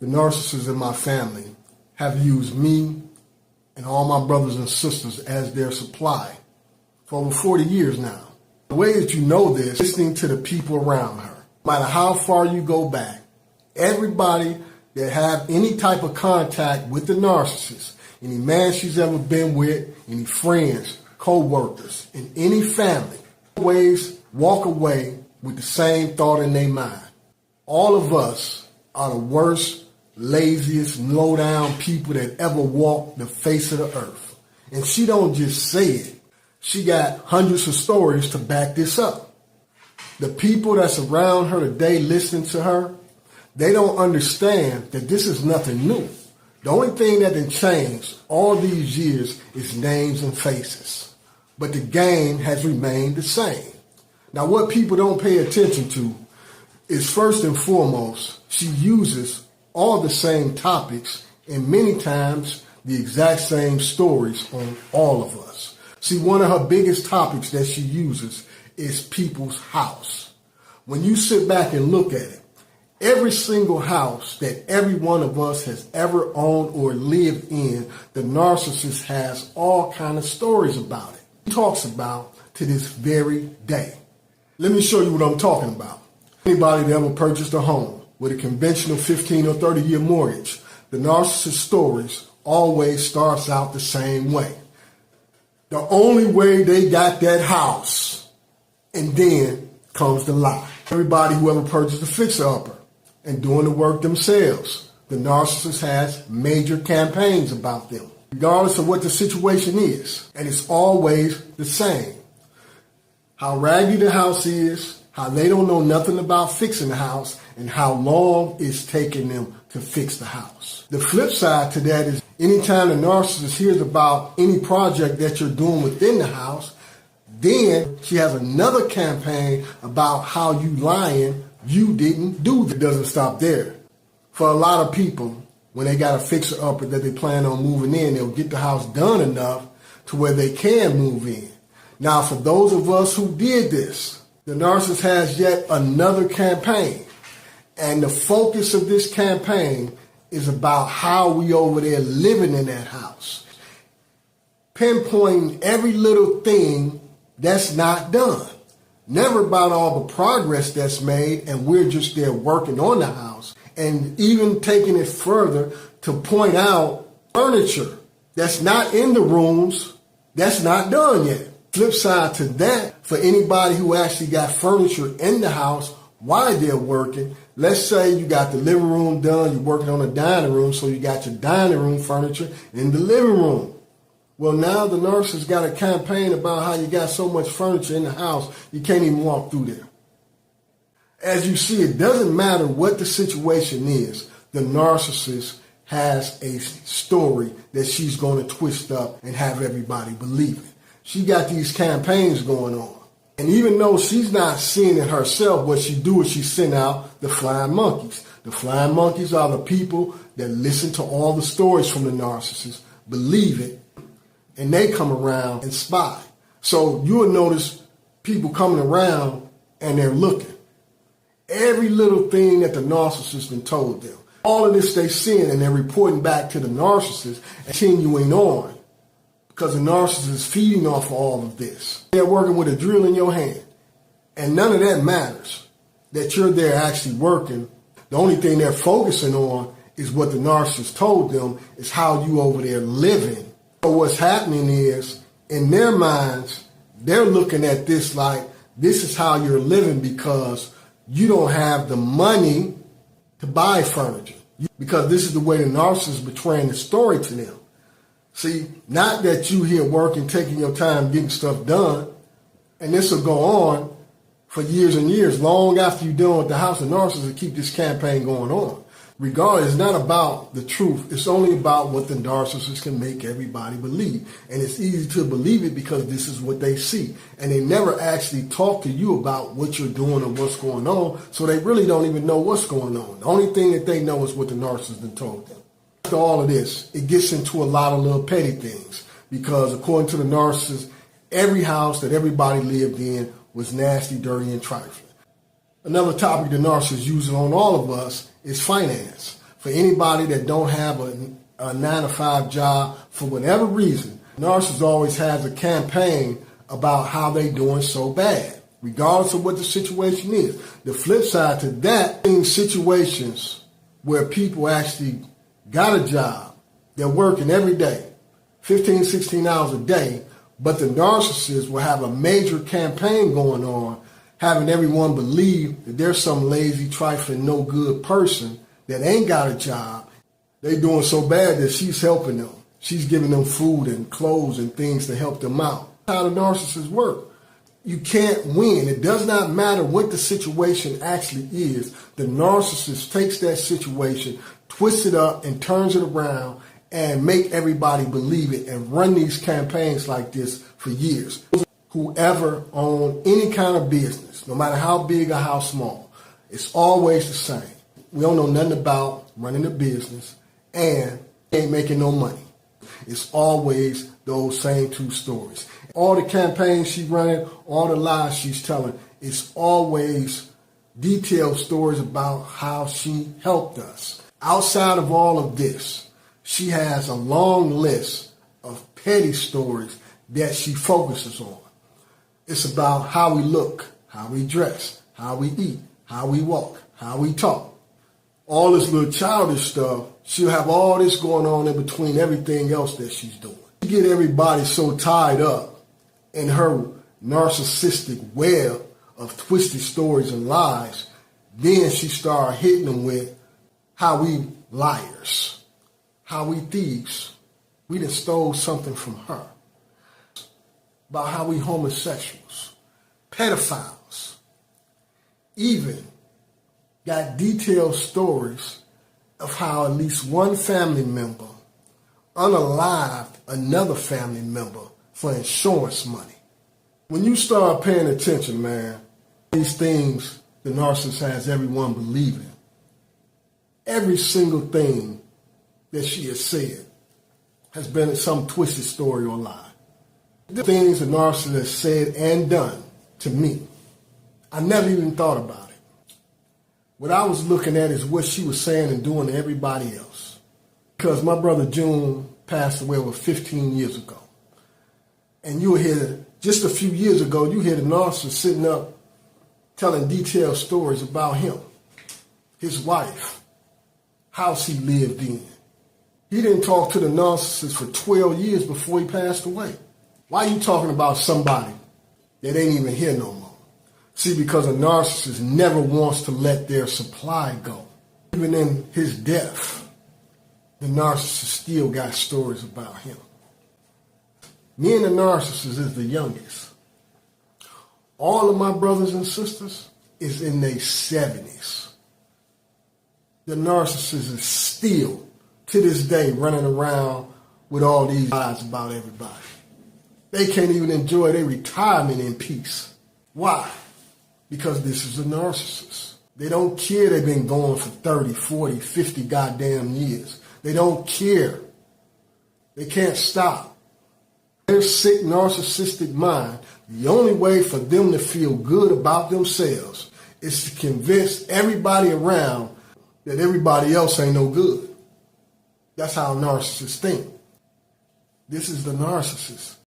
The narcissists in my family have used me and all my brothers and sisters as their supply for over 40 years now. The way that you know this, listening to the people around her. No matter how far you go back, everybody that have any type of contact with the narcissist, any man she's ever been with, any friends, co-workers, in any family, always walk away with the same thought in their mind. All of us are the worst, laziest, low-down people that ever walked the face of the earth. And she don't just say it. She got hundreds of stories to back this up. The people that's around her today listening to her, they don't understand that this is nothing new. The only thing that has changed all these years is names and faces. But the game has remained the same. Now, what people don't pay attention to is, first and foremost, she uses all the same topics and many times the exact same stories on all of us. See, one of her biggest topics that she uses is people's house. When you sit back and look at it, every single house that every one of us has ever owned or lived in, the narcissist has all kind of stories about it. He talks about to this very day. Let me show you what I'm talking about. Anybody that ever purchased a home with a conventional 15 or 30-year mortgage, the narcissist stories always starts out the same way. The only way they got that house, and then comes the lie. Everybody who ever purchased a fixer-upper and doing the work themselves, the narcissist has major campaigns about them, regardless of what the situation is. And it's always the same. How raggedy the house is, how they don't know nothing about fixing the house, and how long it's taking them to fix the house. The flip side to that is anytime the narcissist hears about any project that you're doing within the house, then she has another campaign about how you lying, you didn't do that. It doesn't stop there. For a lot of people, when they got a fixer-upper that they plan on moving in, they'll get the house done enough to where they can move in. Now, for those of us who did this, the narcissist has yet another campaign. And the focus of this campaign is about how we over there living in that house. Pinpointing every little thing that's not done. Never about all the progress that's made and we're just there working on the house. And even taking it further to point out furniture that's not in the rooms, that's not done yet. Flip side to that, for anybody who actually got furniture in the house while they're working, let's say you got the living room done, you're working on the dining room, so you got your dining room furniture in the living room. Well, now the narcissist got a campaign about how you got so much furniture in the house, you can't even walk through there. As you see, it doesn't matter what the situation is, the narcissist has a story that she's going to twist up and have everybody believe it. She got these campaigns going on. And even though she's not seeing it herself, what she do is she send out the flying monkeys. The flying monkeys are the people that listen to all the stories from the narcissist, believe it, and they come around and spy. So you'll notice people coming around and they're looking. Every little thing that the narcissist has told them. All of this they're seeing and they're reporting back to the narcissist and continuing on. Because the narcissist is feeding off of all of this. They're working with a drill in your hand. And none of that matters. That you're there actually working. The only thing they're focusing on is what the narcissist told them is how you over there living. So what's happening is, in their minds, they're looking at this like, this is how you're living because you don't have the money to buy furniture. Because this is the way the narcissist is betraying the story to them. See, not that you here working, taking your time, getting stuff done, and this will go on for years and years, long after you're done with the house. The narcissist will keep this campaign going on. Regardless, it's not about the truth. It's only about what the narcissist can make everybody believe. And it's easy to believe it because this is what they see. And they never actually talk to you about what you're doing or what's going on, so they really don't even know what's going on. The only thing that they know is what the narcissist has told them. After all of this, it gets into a lot of little petty things because according to the narcissist, every house that everybody lived in was nasty, dirty, and trifling. Another topic the narcissist uses on all of us is finance. For anybody that don't have a 9-to-5 job, for whatever reason, Narcissist always has a campaign about how they doing so bad, regardless of what the situation is. The flip side to that, in situations where people actually got a job, they're working every day, 15, 16 hours a day, but the narcissist will have a major campaign going on, having everyone believe that there's some lazy, trifling, no good person that ain't got a job. They doing so bad that she's helping them. She's giving them food and clothes and things to help them out. That's how the narcissists work. You can't win. It does not matter what the situation actually is. The narcissist takes that situation, twists it up, and turns it around and make everybody believe it and run these campaigns like this for years. Whoever owns any kind of business, no matter how big or how small, it's always the same. We don't know nothing about running a business and ain't making no money. It's always those same two stories. All the campaigns she's running, all the lies she's telling, it's always detailed stories about how she helped us. Outside of all of this, she has a long list of petty stories that she focuses on. It's about how we look, how we dress, how we eat, how we walk, how we talk. All this little childish stuff, she'll have all this going on in between everything else that she's doing. She get everybody so tied up in her narcissistic web of twisted stories and lies, then she started hitting them with how we liars, how we thieves. We done stole something from her. About how we homosexuals, pedophiles, even got detailed stories of how at least one family member unalived another family member for insurance money. When you start paying attention, man, these things the narcissist has everyone believing. Every single thing that she has said has been some twisted story or lie. The things the narcissist has said and done to me, I never even thought about it. What I was looking at is what she was saying and doing to everybody else. Because my brother June passed away over 15 years ago. And you were here, just a few years ago, you hear the narcissist sitting up telling detailed stories about him, his wife, house he lived in. He didn't talk to the narcissist for 12 years before he passed away. Why are you talking about somebody that ain't even here no more? See, because a narcissist never wants to let their supply go. Even in his death, the narcissist still got stories about him. Me and the narcissist is the youngest. All of my brothers and sisters is in their 70s. The narcissist is still, to this day, running around with all these lies about everybody. They can't even enjoy their retirement in peace. Why? Because this is a narcissist. They don't care they've been going for 30, 40, 50 goddamn years. They don't care. They can't stop. Their sick narcissistic mind, the only way for them to feel good about themselves is to convince everybody around that everybody else ain't no good. That's how narcissists think. This is the narcissist.